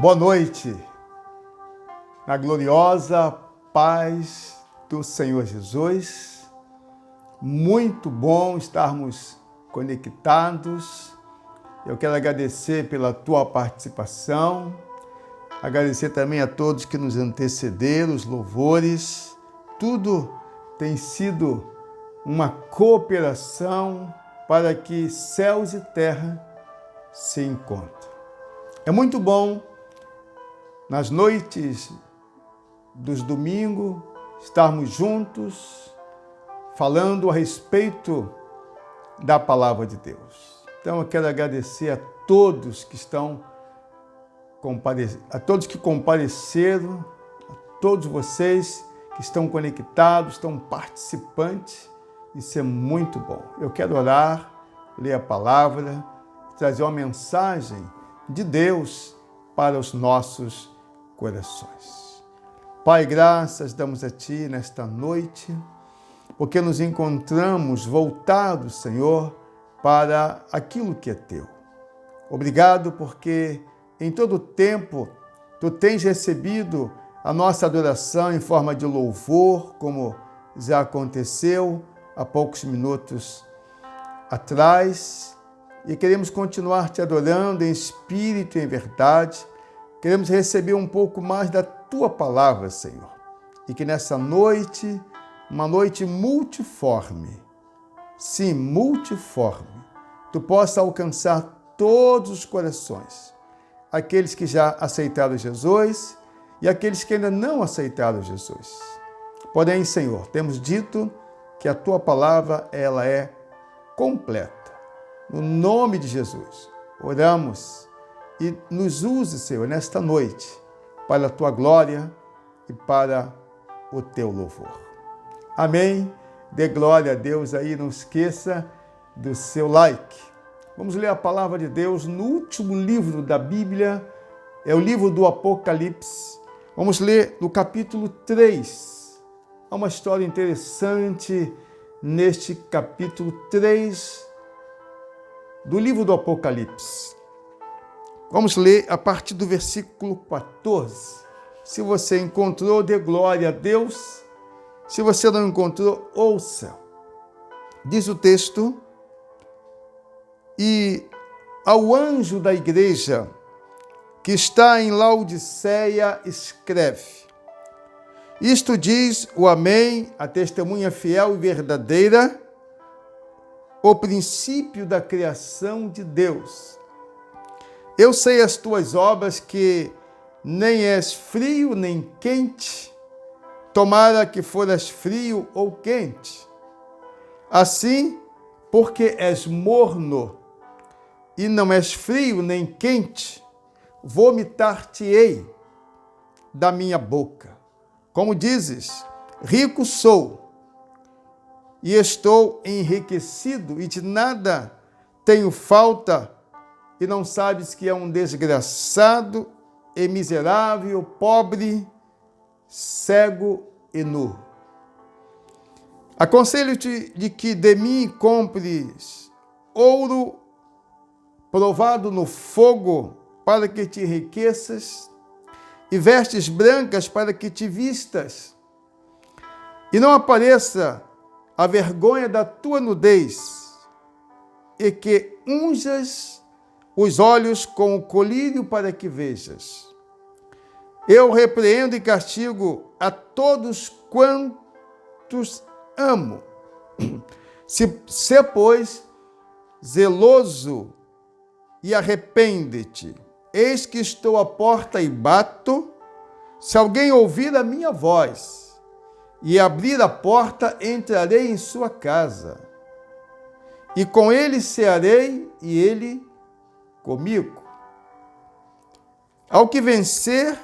Boa noite, na gloriosa paz do Senhor Jesus. Muito bom estarmos conectados. Eu quero agradecer pela tua participação, agradecer também a todos que nos antecederam, os louvores. Tudo tem sido uma cooperação para que céus e terra se encontrem. É muito bom, nas noites dos domingos, estarmos juntos, falando a respeito da Palavra de Deus. Então eu quero agradecer a todos que compareceram, a todos vocês que estão conectados, estão participantes. Isso é muito bom. Eu quero orar, ler a palavra, trazer uma mensagem de Deus para os nossos corações. Pai, graças damos a Ti nesta noite, porque nos encontramos voltados, Senhor, para aquilo que é Teu. Obrigado porque em todo tempo Tu tens recebido a nossa adoração em forma de louvor, como já aconteceu há poucos minutos atrás, e queremos continuar Te adorando em espírito e em verdade. Queremos receber um pouco mais da Tua palavra, Senhor, e que nessa noite, uma noite multiforme, sim, multiforme, Tu possa alcançar todos os corações, aqueles que já aceitaram Jesus e aqueles que ainda não aceitaram Jesus. Porém, Senhor, temos dito que a Tua palavra, ela é completa. No nome de Jesus, oramos e nos use, Senhor, nesta noite, para a Tua glória e para o Teu louvor. Amém. Dê glória a Deus aí, não esqueça do seu like. Vamos ler a palavra de Deus no último livro da Bíblia, é o livro do Apocalipse. Vamos ler no capítulo 3. Há uma história interessante neste capítulo 3 do livro do Apocalipse. Vamos ler a partir do versículo 14. Se você encontrou, dê glória a Deus. Se você não encontrou, ouça. Diz o texto: e ao anjo da igreja que está em Laodiceia escreve: isto diz o Amém, a testemunha fiel e verdadeira, o princípio da criação de Deus. Eu sei as tuas obras, que nem és frio nem quente, tomara que foras frio ou quente. Assim, porque és morno e não és frio nem quente, vomitar-te-ei da minha boca. Como dizes, rico sou, e estou enriquecido, e de nada tenho falta, e não sabes que é um desgraçado e miserável, pobre, cego e nu. Aconselho-te de que de mim compres ouro provado no fogo, para que te enriqueças, e vestes brancas para que te vistas, e não apareça a vergonha da tua nudez, e que unjas os olhos com o colírio para que vejas. Eu repreendo e castigo a todos quantos amo. Se pois, zeloso e arrepende-te. Eis que estou à porta e bato. Se alguém ouvir a minha voz e abrir a porta, entrarei em sua casa, e com ele cearei e ele comigo. Ao que vencer,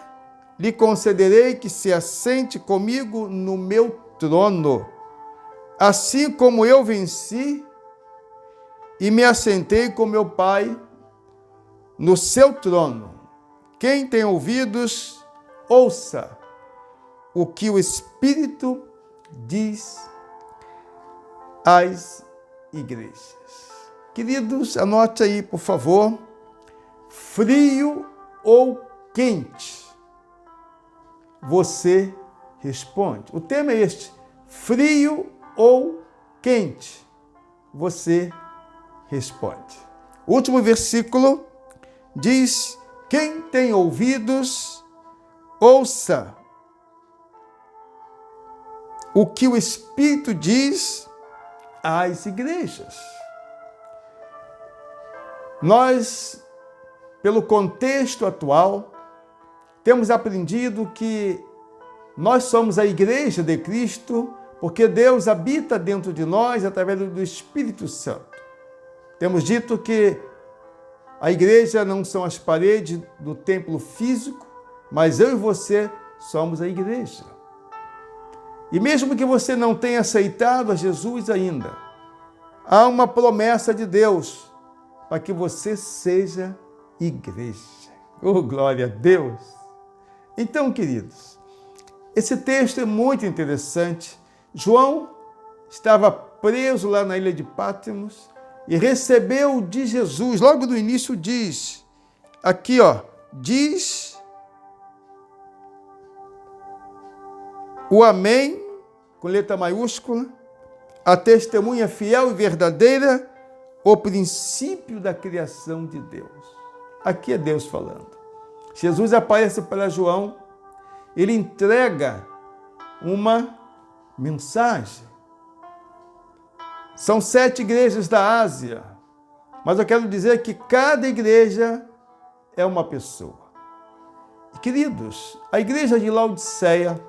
lhe concederei que se assente comigo no meu trono, assim como eu venci e me assentei com meu Pai no seu trono. Quem tem ouvidos, ouça o que o Espírito diz às igrejas. Queridos, anote aí, por favor, frio ou quente, você responde. O tema é este: frio ou quente, você responde. O último versículo diz: quem tem ouvidos, ouça o que o Espírito diz às igrejas. Nós, pelo contexto atual, temos aprendido que nós somos a igreja de Cristo porque Deus habita dentro de nós através do Espírito Santo. Temos dito que a igreja não são as paredes do templo físico, mas eu e você somos a igreja. E mesmo que você não tenha aceitado a Jesus ainda, há uma promessa de Deus para que você seja igreja. Oh, glória a Deus! Então, queridos, esse texto é muito interessante. João estava preso lá na ilha de Patmos e recebeu de Jesus, logo no início diz, aqui diz o amém, com letra maiúscula, a testemunha fiel e verdadeira, o princípio da criação de Deus. Aqui é Deus falando. Jesus aparece para João, ele entrega uma mensagem. São 7 igrejas da Ásia, mas eu quero dizer que cada igreja é uma pessoa. Queridos, a igreja de Laodiceia,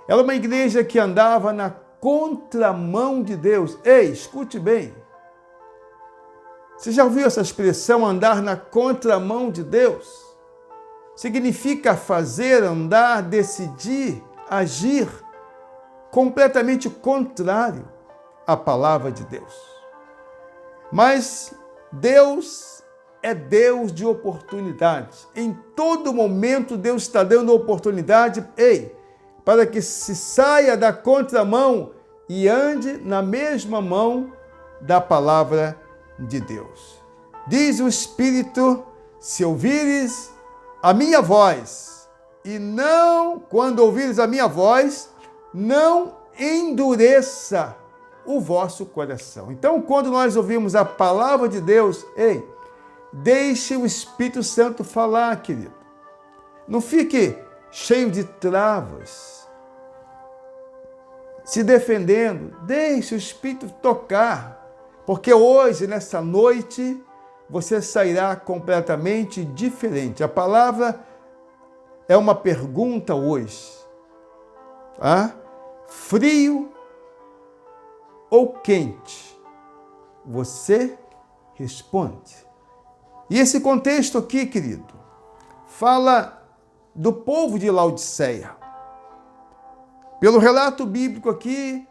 ela é uma igreja que andava na contramão de Deus. Ei, escute bem. Você já ouviu essa expressão, andar na contramão de Deus? Significa fazer, andar, decidir, agir completamente contrário à palavra de Deus. Mas Deus é Deus de oportunidades. Em todo momento Deus está dando oportunidade, para que se saia da contramão e ande na mesma mão da palavra de Deus. Diz o Espírito: se ouvires a minha voz, e não, quando ouvires a minha voz, não endureça o vosso coração. Então, quando nós ouvimos a palavra de Deus, deixe o Espírito Santo falar, querido. Não fique cheio de travas, se defendendo. Deixe o Espírito tocar, porque hoje, nessa noite, você sairá completamente diferente. A palavra é uma pergunta hoje. Frio ou quente? Você responde. E esse contexto aqui, querido, fala do povo de Laodiceia. Pelo relato bíblico aqui,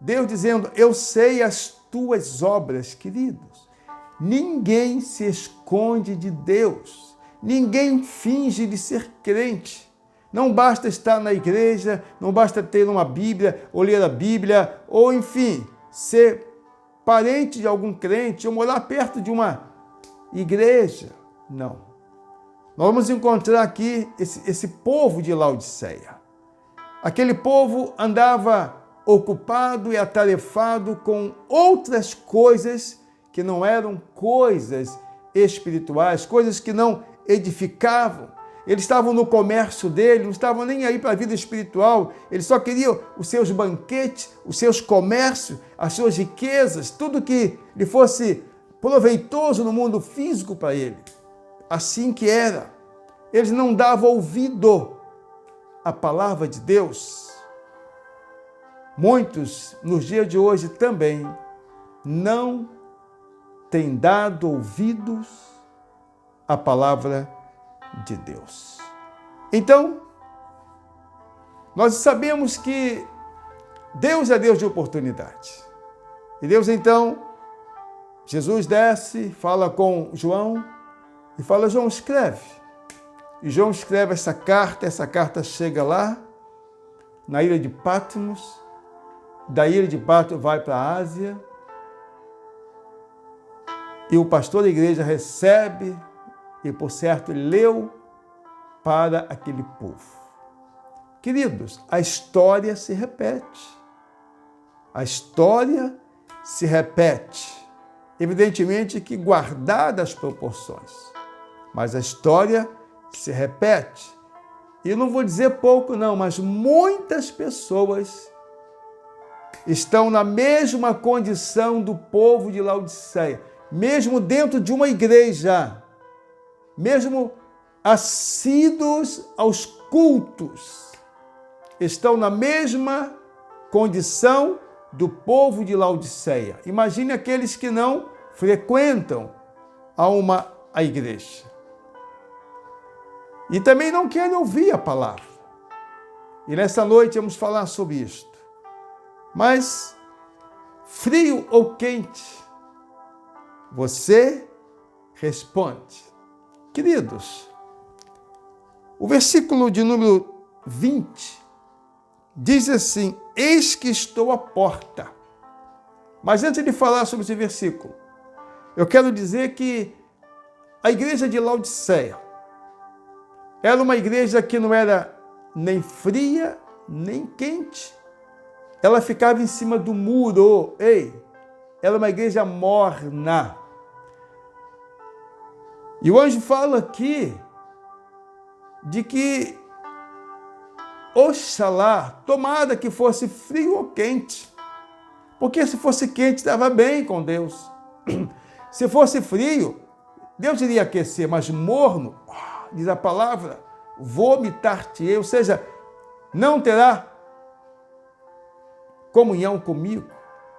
Deus dizendo: eu sei as tuas obras, queridos. Ninguém se esconde de Deus. Ninguém finge de ser crente. Não basta estar na igreja, não basta ter uma Bíblia, ou ler a Bíblia, ou enfim, ser parente de algum crente, ou morar perto de uma igreja. Não. Nós vamos encontrar aqui esse povo de Laodiceia. Aquele povo andava ocupado e atarefado com outras coisas que não eram coisas espirituais, coisas que não edificavam. Eles estavam no comércio dele, não estavam nem aí para a vida espiritual, eles só queriam os seus banquetes, os seus comércios, as suas riquezas, tudo que lhe fosse proveitoso no mundo físico para ele. Assim que era. Eles não davam ouvido à palavra de Deus. Muitos, nos dias de hoje também, não têm dado ouvidos à palavra de Deus. Então, nós sabemos que Deus é Deus de oportunidade. E Deus, então, Jesus desce, fala com João e fala: João, escreve. E João escreve essa carta chega lá, na ilha de Patmos. Da ilha de Patmos vai para a Ásia. E o pastor da igreja recebe, e por certo ele leu para aquele povo. Queridos, a história se repete. A história se repete. Evidentemente que guardadas as proporções, mas a história se repete. E não vou dizer pouco não, mas muitas pessoas estão na mesma condição do povo de Laodiceia, mesmo dentro de uma igreja, mesmo assíduos aos cultos, estão na mesma condição do povo de Laodiceia. Imagine aqueles que não frequentam a igreja. E também não querem ouvir a palavra. E nessa noite vamos falar sobre isto. Mas, frio ou quente, você responde. Queridos, o versículo de número 20 diz assim: eis que estou à porta. Mas antes de falar sobre esse versículo, eu quero dizer que a igreja de Laodiceia era uma igreja que não era nem fria, nem quente. Ela ficava em cima do muro. Era uma igreja morna. E o anjo fala aqui de que oxalá, tomada que fosse frio ou quente. Porque se fosse quente, estava bem com Deus. Se fosse frio, Deus iria aquecer, mas morno, diz a palavra, vomitar-te-ei, ou seja, não terá comunhão comigo.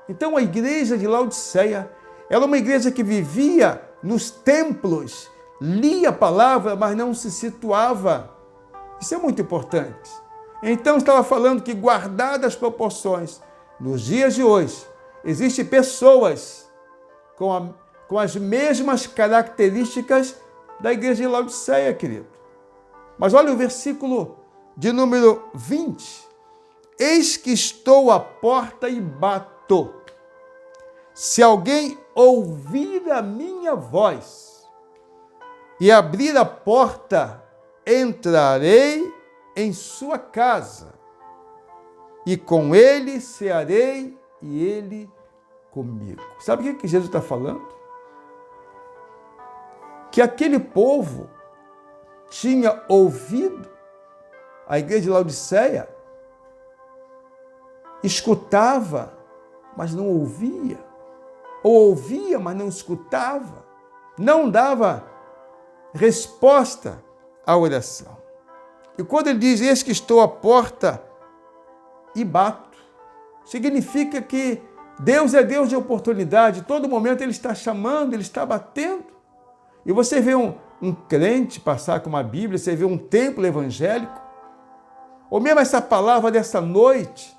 Então a igreja de Laodiceia era uma igreja que vivia nos templos, lia a palavra, mas não se situava. Isso é muito importante. Então estava falando que, guardadas as proporções, nos dias de hoje, existem pessoas com as mesmas características da igreja de Laodiceia, querido. Mas olha o versículo de número 20. Eis que estou à porta e bato. Se alguém ouvir a minha voz e abrir a porta, entrarei em sua casa, e com ele cearei e ele comigo. Sabe o que Jesus está falando? Que aquele povo tinha ouvido, a igreja de Laodiceia escutava, mas não ouvia, ou ouvia, mas não escutava, não dava resposta à oração. E quando ele diz, eis que estou à porta e bato, significa que Deus é Deus de oportunidade, todo momento Ele está chamando, Ele está batendo. E você vê um crente passar com uma Bíblia, você vê um templo evangélico, ou mesmo essa palavra dessa noite,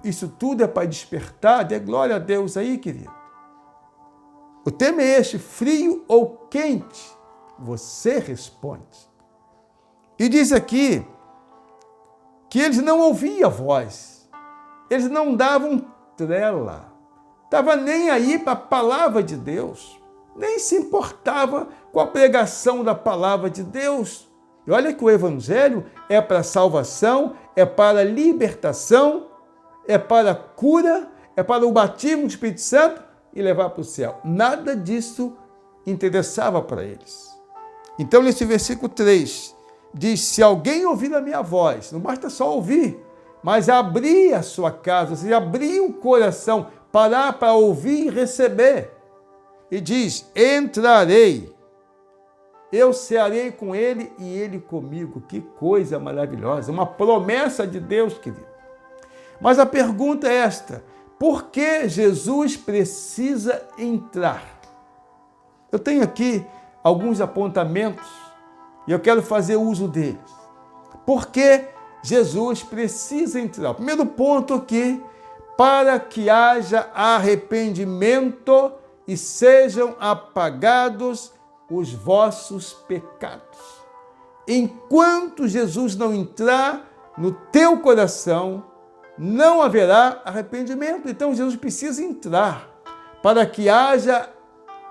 isso tudo é para despertar, dê glória a Deus aí, querido. O tema é este, frio ou quente? Você responde. E diz aqui que eles não ouviam a voz, eles não davam trela, estava nem aí para a palavra de Deus, nem se importava com a pregação da palavra de Deus. E olha que o evangelho é para salvação, é para libertação, é para cura, é para o batismo do Espírito Santo e levar para o céu. Nada disso interessava para eles. Então, nesse versículo 3, diz, se alguém ouvir a minha voz, não basta só ouvir, mas abrir a sua casa, ou seja, abrir o coração, parar para ouvir e receber. E diz, entrarei, eu cearei com ele e ele comigo. Que coisa maravilhosa, uma promessa de Deus, querido. Mas a pergunta é esta, por que Jesus precisa entrar? Eu tenho aqui alguns apontamentos e eu quero fazer uso deles. Por que Jesus precisa entrar? O primeiro ponto aqui, para que haja arrependimento e sejam apagados os vossos pecados. Enquanto Jesus não entrar no teu coração, não haverá arrependimento. Então Jesus precisa entrar para que haja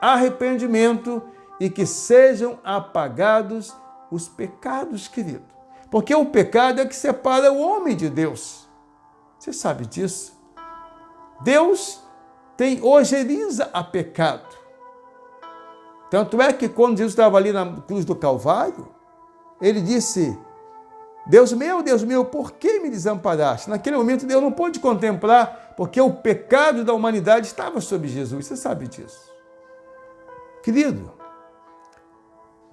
arrependimento e que sejam apagados os pecados, querido. Porque o pecado é que separa o homem de Deus. Você sabe disso? Deus ojeriza a pecado. Tanto é que quando Jesus estava ali na cruz do Calvário, ele disse: Deus meu, por que me desamparaste? Naquele momento Deus não pôde contemplar, porque o pecado da humanidade estava sobre Jesus. Você sabe disso. Querido,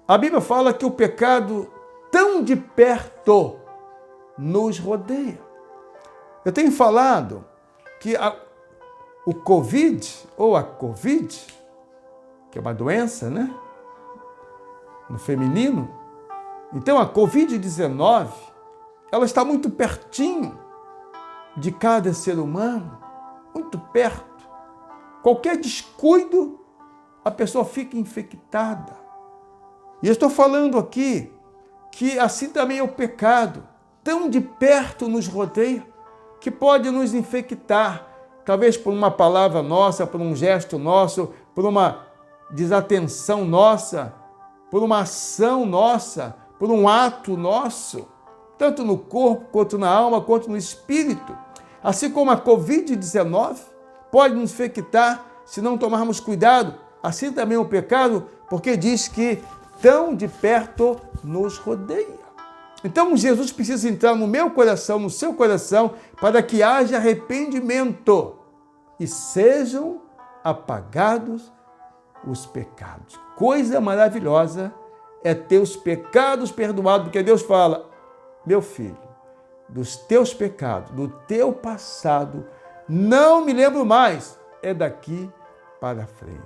a Bíblia fala que o pecado tão de perto nos rodeia. Eu tenho falado que o Covid, ou a Covid, que é uma doença, né? No feminino. Então, a Covid-19, ela está muito pertinho de cada ser humano, muito perto. Qualquer descuido, a pessoa fica infectada. E eu estou falando aqui que assim também é o pecado, tão de perto nos rodeia, que pode nos infectar, talvez por uma palavra nossa, por um gesto nosso, por uma desatenção nossa, por uma ação nossa, por um ato nosso, tanto no corpo, quanto na alma, quanto no espírito. Assim como a Covid-19 pode nos infectar se não tomarmos cuidado, assim também o pecado, porque diz que tão de perto nos rodeia. Então Jesus precisa entrar no meu coração, no seu coração, para que haja arrependimento e sejam apagados os pecados. Coisa maravilhosa é ter os pecados perdoados, porque Deus fala: meu filho, dos teus pecados, do teu passado, não me lembro mais, é daqui para frente.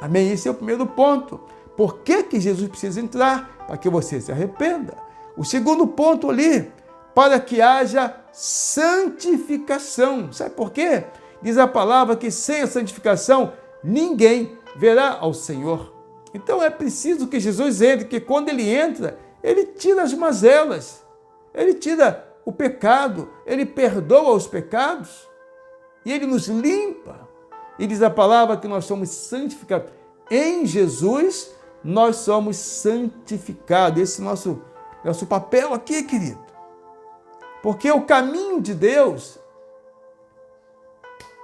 Amém? Esse é o primeiro ponto. Por que Jesus precisa entrar? Para que você se arrependa. O segundo ponto ali, para que haja santificação. Sabe por quê? Diz a palavra que sem a santificação ninguém verá ao Senhor. Então é preciso que Jesus entre, que quando ele entra, ele tira as mazelas, ele tira o pecado, ele perdoa os pecados e ele nos limpa. E diz a palavra que nós somos santificados. Em Jesus nós somos santificados. Esse é o nosso papel aqui, querido. Porque o caminho de Deus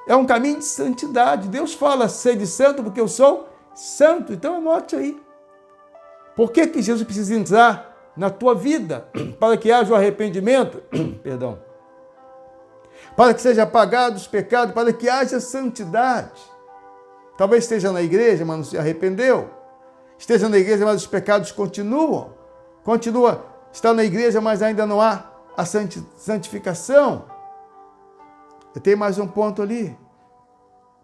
é um caminho de santidade. Deus fala: sede santo porque eu sou santo. Então anote aí. Por que Jesus precisa entrar na tua vida? Para que haja o arrependimento, perdão. Para que seja apagado os pecados, para que haja santidade. Talvez esteja na igreja, mas não se arrependeu. Esteja na igreja, mas os pecados continuam. Está na igreja, mas ainda não há a santificação. Eu tenho mais um ponto ali.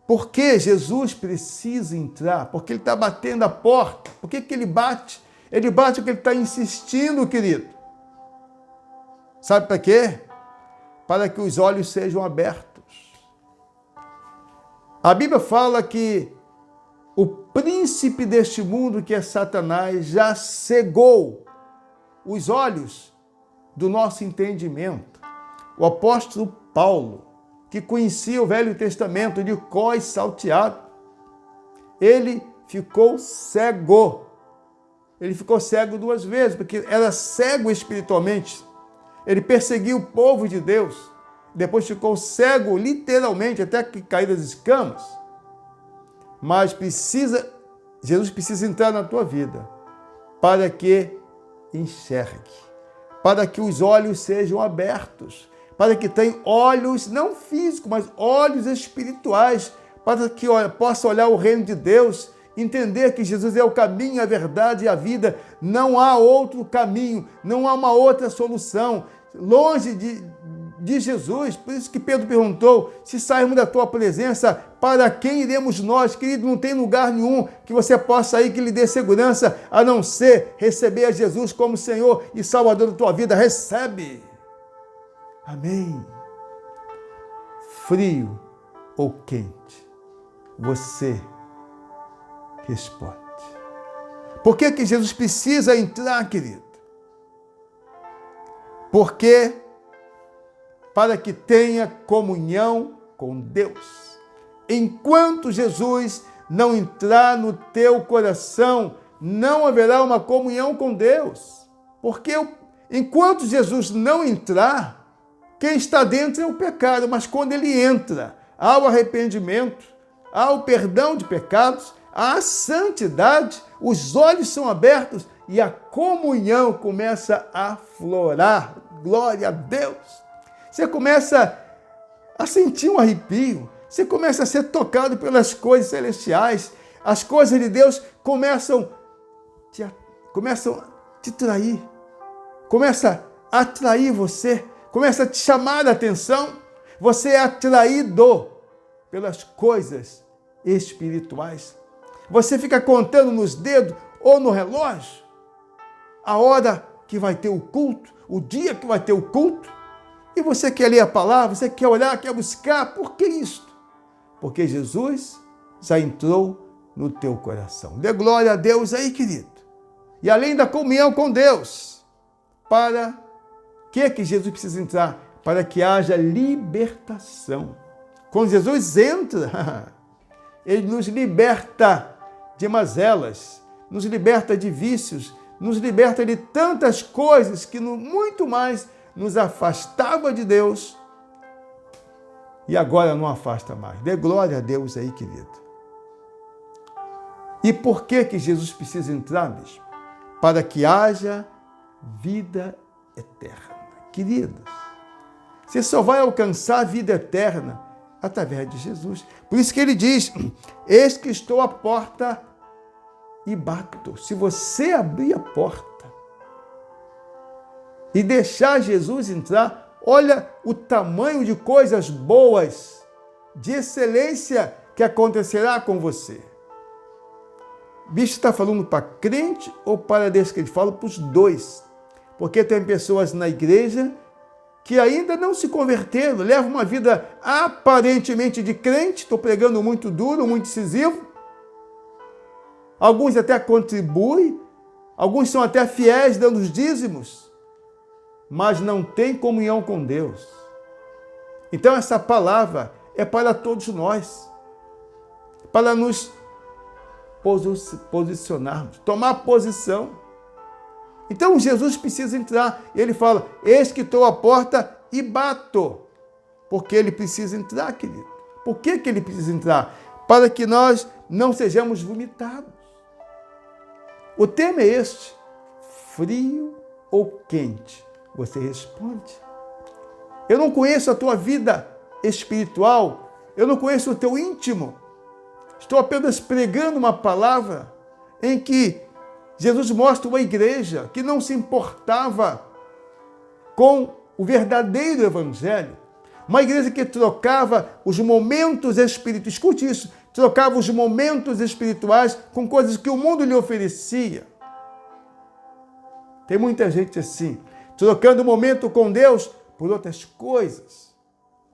Por que Jesus precisa entrar? Porque ele está batendo a porta. Por que ele bate? Ele bate porque ele está insistindo, querido. Sabe para quê? Para que os olhos sejam abertos. A Bíblia fala que o príncipe deste mundo, que é Satanás, já cegou os olhos do nosso entendimento. O apóstolo Paulo, que conhecia o Velho Testamento de cor e salteado, ele ficou cego. Ele ficou cego duas vezes, porque era cego espiritualmente. Ele perseguiu o povo de Deus. Depois ficou cego, literalmente, até que cair das escamas. Mas Jesus precisa entrar na tua vida para que enxergue, para que os olhos sejam abertos, para que tenha olhos, não físicos, mas olhos espirituais, para que possa olhar o reino de Deus, entender que Jesus é o caminho, a verdade e a vida. Não há outro caminho, não há uma outra solução. Longe de Jesus, por isso que Pedro perguntou: se sairmos da tua presença, para quem iremos nós? Querido, não tem lugar nenhum que você possa ir que lhe dê segurança, a não ser receber a Jesus como Senhor e Salvador da tua vida. Recebe. Amém. Frio ou quente, você responde. Por que Jesus precisa entrar, querido? Porque para que tenha comunhão com Deus. Enquanto Jesus não entrar no teu coração, não haverá uma comunhão com Deus. Porque enquanto Jesus não entrar, quem está dentro é o pecado, mas quando ele entra, há o arrependimento, há o perdão de pecados, há a santidade, os olhos são abertos e a comunhão começa a aflorar. Glória a Deus! Você começa a sentir um arrepio, você começa a ser tocado pelas coisas celestiais, as coisas de Deus começam a te trair, começa a atrair você, começa a te chamar a atenção, você é atraído pelas coisas espirituais. Você fica contando nos dedos ou no relógio a hora que vai ter o culto, o dia que vai ter o culto, e você quer ler a palavra, você quer olhar, quer buscar. Por que isto? Porque Jesus já entrou no teu coração. Dê glória a Deus aí, querido. E além da comunhão com Deus, para que Jesus precisa entrar? Para que haja libertação. Quando Jesus entra, ele nos liberta de mazelas, nos liberta de vícios, nos liberta de tantas coisas que muito mais nos afastava de Deus e agora não afasta mais. Dê glória a Deus aí, querido. E por que Jesus precisa entrar, mesmo? Para que haja vida eterna. Queridos, você só vai alcançar a vida eterna através de Jesus. Por isso que ele diz, eis que estou à porta e bato. Se você abrir a porta e deixar Jesus entrar, olha o tamanho de coisas boas, de excelência que acontecerá com você. O bicho está falando para crente ou para Deus? Que ele fala para os dois. Porque tem pessoas na igreja que ainda não se converteram, levam uma vida aparentemente de crente, estou pregando muito duro, muito incisivo. Alguns até contribuem, alguns são até fiéis, dando os dízimos, mas não tem comunhão com Deus. Então essa palavra é para todos nós, para nos posicionarmos, tomar posição. Então Jesus precisa entrar. Ele fala, eis que estou à porta e bato. Porque ele precisa entrar, querido. Por que ele precisa entrar? Para que nós não sejamos vomitados. O tema é este, frio ou quente? Você responde. Eu não conheço a tua vida espiritual, eu não conheço o teu íntimo. Estou apenas pregando uma palavra em que Jesus mostra uma igreja que não se importava com o verdadeiro evangelho. Uma igreja que trocava os momentos espirituais, escute isso, trocava os momentos espirituais com coisas que o mundo lhe oferecia. Tem muita gente assim, trocando o momento com Deus por outras coisas,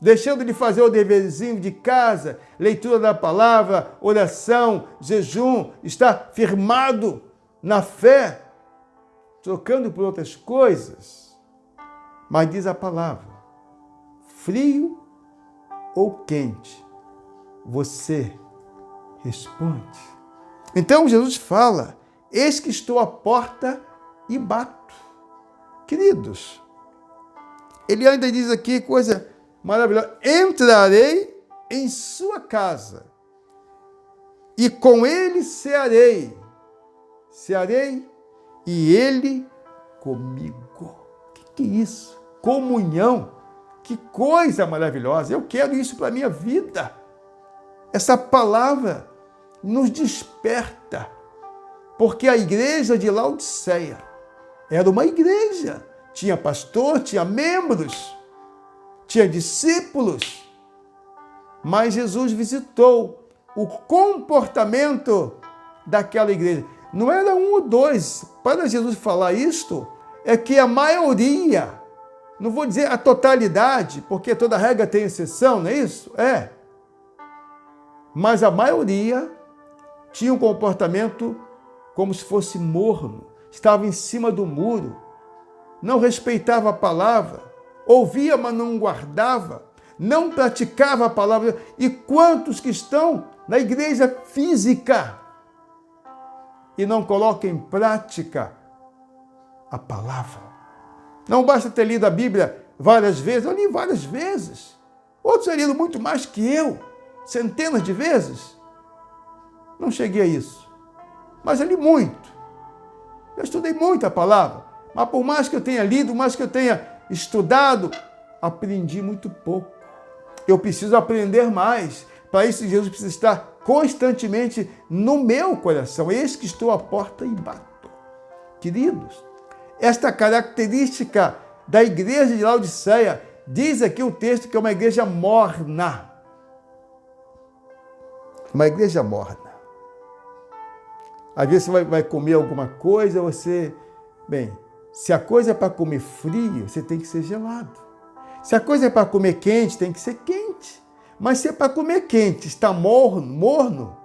deixando de fazer o deverzinho de casa, leitura da palavra, oração, jejum, está firmado na fé, trocando por outras coisas. Mas diz a palavra, frio ou quente, você responde. Então Jesus fala, eis que estou à porta e bato. Queridos, ele ainda diz aqui coisa maravilhosa, entrarei em sua casa e com ele cearei e ele comigo. Que é isso? Comunhão. Que coisa maravilhosa. Eu quero isso para a minha vida. Essa palavra nos desperta. Porque a igreja de Laodiceia era uma igreja. Tinha pastor, tinha membros, tinha discípulos. Mas Jesus visitou o comportamento daquela igreja. Não era um ou dois. Para Jesus falar isto, é que a maioria, não vou dizer a totalidade, porque toda regra tem exceção, não é isso? É. Mas a maioria tinha um comportamento como se fosse morno, estava em cima do muro, não respeitava a palavra, ouvia, mas não guardava, não praticava a palavra. E quantos que estão na igreja física, e não coloca em prática a palavra. Não basta ter lido a Bíblia várias vezes, eu li várias vezes. Outros já lido muito mais que eu, centenas de vezes. Não cheguei a isso, mas eu li muito. Eu estudei muito a palavra, mas por mais que eu tenha lido, mais que eu tenha estudado, aprendi muito pouco. Eu preciso aprender mais. Para isso, Jesus precisa estar constantemente no meu coração. Eis que estou à porta e bato. Queridos, esta característica da igreja de Laodiceia, diz aqui o texto que é uma igreja morna. Uma igreja morna. Às vezes você vai comer alguma coisa, Bem, se a coisa é para comer frio, você tem que ser gelado. Se a coisa é para comer quente, tem que ser quente. Mas se é para comer quente, está morna,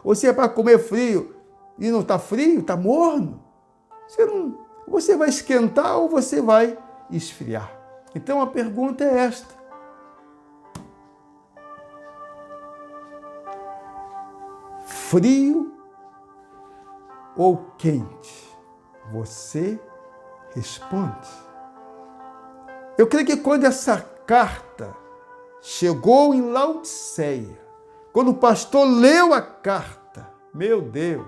ou se é para comer frio e não está frio, está morno, você vai esquentar ou você vai esfriar. Então a pergunta é esta: frio ou quente? Você responde. Eu creio que quando essa carta chegou em Laodiceia, quando o pastor leu a carta, meu Deus,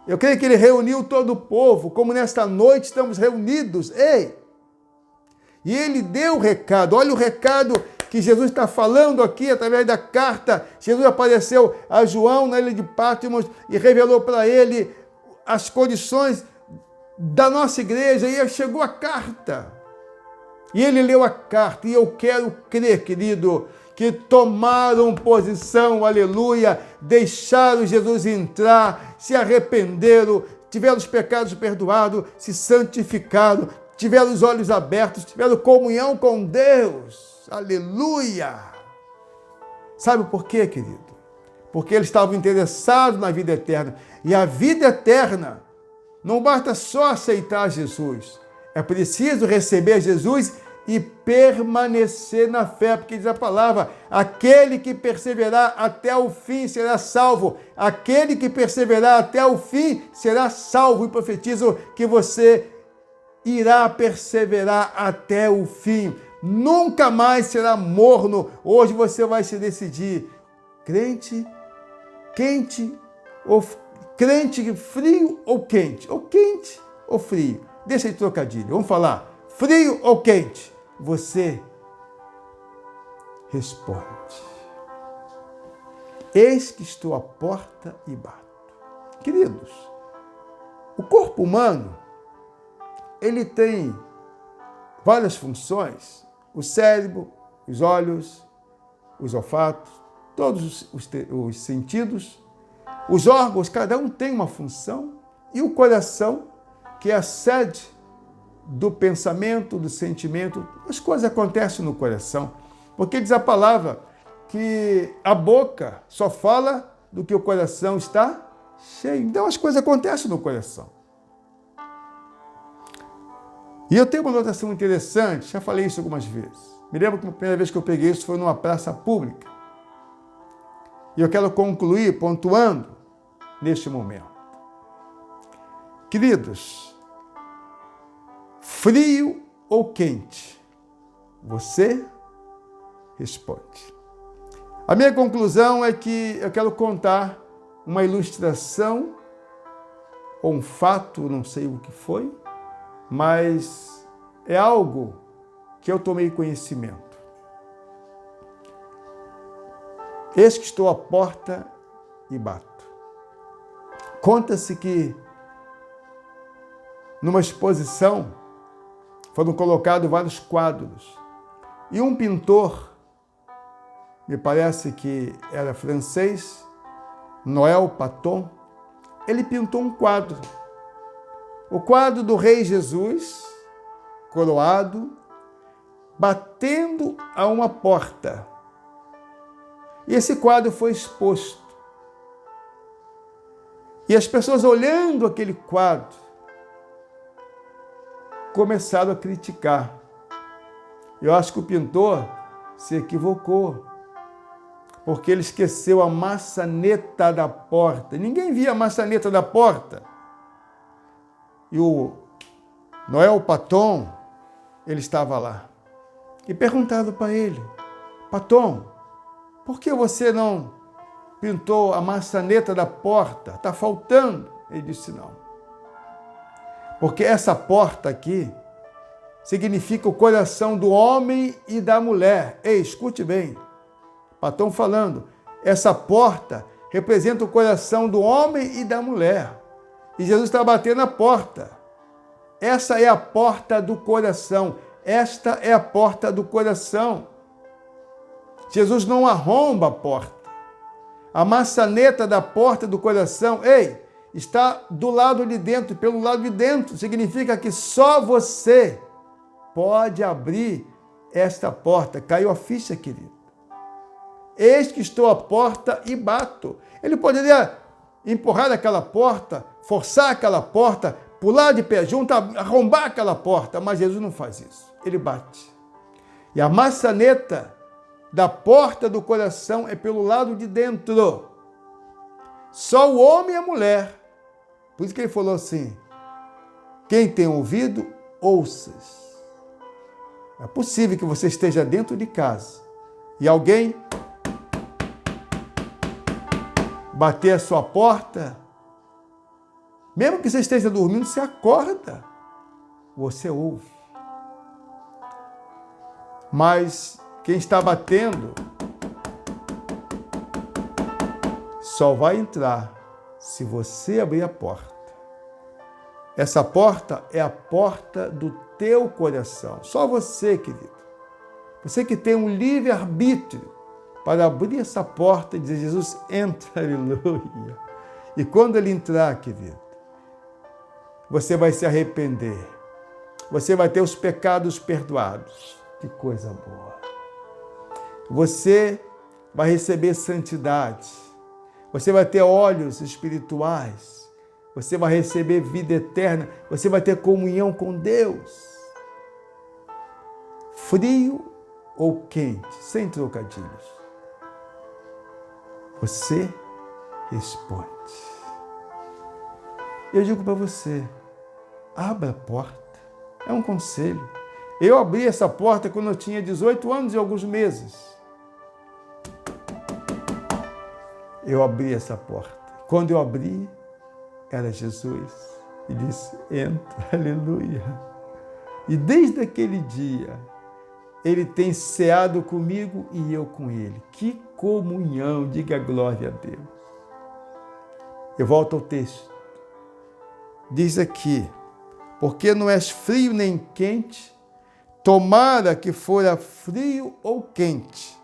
eu creio que ele reuniu todo o povo, como nesta noite estamos reunidos, e ele deu o recado. Olha o recado que Jesus está falando aqui através da carta. Jesus apareceu a João na ilha de Patmos e revelou para ele as condições da nossa igreja, e chegou a carta. E ele leu a carta, e eu quero crer, querido, que tomaram posição, aleluia, deixaram Jesus entrar, se arrependeram, tiveram os pecados perdoados, se santificaram, tiveram os olhos abertos, tiveram comunhão com Deus, aleluia. Sabe por quê, querido? Porque eles estavam interessados na vida eterna, e a vida eterna não basta só aceitar Jesus, é preciso receber Jesus e permanecer na fé, porque diz a palavra: aquele que perseverar até o fim será salvo. Aquele que perseverar até o fim será salvo. E profetizo que você irá perseverar até o fim. Nunca mais será morno. Hoje você vai se decidir: crente, quente ou crente frio ou quente? Ou quente ou frio? Deixa de trocadilho. Vamos falar: frio ou quente? Você responde. Eis que estou à porta e bato. Queridos, o corpo humano, ele tem várias funções: o cérebro, os olhos, os olfatos, todos os sentidos, os órgãos, cada um tem uma função, e o coração, que é a sede do pensamento, do sentimento. As coisas acontecem no coração, porque diz a palavra que a boca só fala do que o coração está cheio. Então as coisas acontecem no coração. E eu tenho uma anotação interessante, já falei isso algumas vezes. Me lembro que a primeira vez que eu peguei isso foi numa praça pública. E eu quero concluir pontuando neste momento. Queridos, frio ou quente? Você responde. A minha conclusão é que eu quero contar uma ilustração ou um fato, não sei o que foi, mas é algo que eu tomei conhecimento. Eis que estou à porta e bato. Conta-se que numa exposição foram colocados vários quadros. E um pintor, me parece que era francês, Noel Paton, ele pintou um quadro. O quadro do Rei Jesus, coroado, batendo a uma porta. E esse quadro foi exposto. E as pessoas olhando aquele quadro, começaram a criticar. Eu acho que o pintor se equivocou, porque ele esqueceu a maçaneta da porta. Ninguém via a maçaneta da porta. E o Noel Paton, ele estava lá. E perguntaram para ele: Paton, por que você não pintou a maçaneta da porta? Está faltando. Ele disse: não. Porque essa porta aqui significa o coração do homem e da mulher. Ei, escute bem. Paton falando, essa porta representa o coração do homem e da mulher. E Jesus está batendo na porta. Essa é a porta do coração. Esta é a porta do coração. Jesus não arromba a porta. A maçaneta da porta do coração, ei, está do lado de dentro, pelo lado de dentro. Significa que só você pode abrir esta porta. Caiu a ficha, querido. Eis que estou à porta e bato. Ele poderia empurrar aquela porta, forçar aquela porta, pular de pé junto, arrombar aquela porta, mas Jesus não faz isso. Ele bate. E a maçaneta da porta do coração é pelo lado de dentro. Só o homem e a mulher. Por isso que ele falou assim: quem tem ouvido, ouças. É possível que você esteja dentro de casa e alguém bater a sua porta, mesmo que você esteja dormindo, você acorda, você ouve. Mas quem está batendo só vai entrar se você abrir a porta. Essa porta é a porta do teu coração. Só você, querido. Você que tem um livre-arbítrio para abrir essa porta e dizer: Jesus, entra, aleluia. E quando ele entrar, querido, você vai se arrepender. Você vai ter os pecados perdoados. Que coisa boa. Você vai receber santidade. Você vai ter olhos espirituais. Você vai receber vida eterna. Você vai ter comunhão com Deus. Frio ou quente, sem trocadilhos. Você responde. Eu digo para você, abra a porta. É um conselho. Eu abri essa porta quando eu tinha 18 anos e alguns meses. Eu abri essa porta. Quando eu abri, era Jesus. E disse: entra, aleluia. E desde aquele dia, ele tem ceado comigo e eu com ele. Que comunhão, diga glória a Deus. Eu volto ao texto. Diz aqui: porque não és frio nem quente, tomara que fora frio ou quente,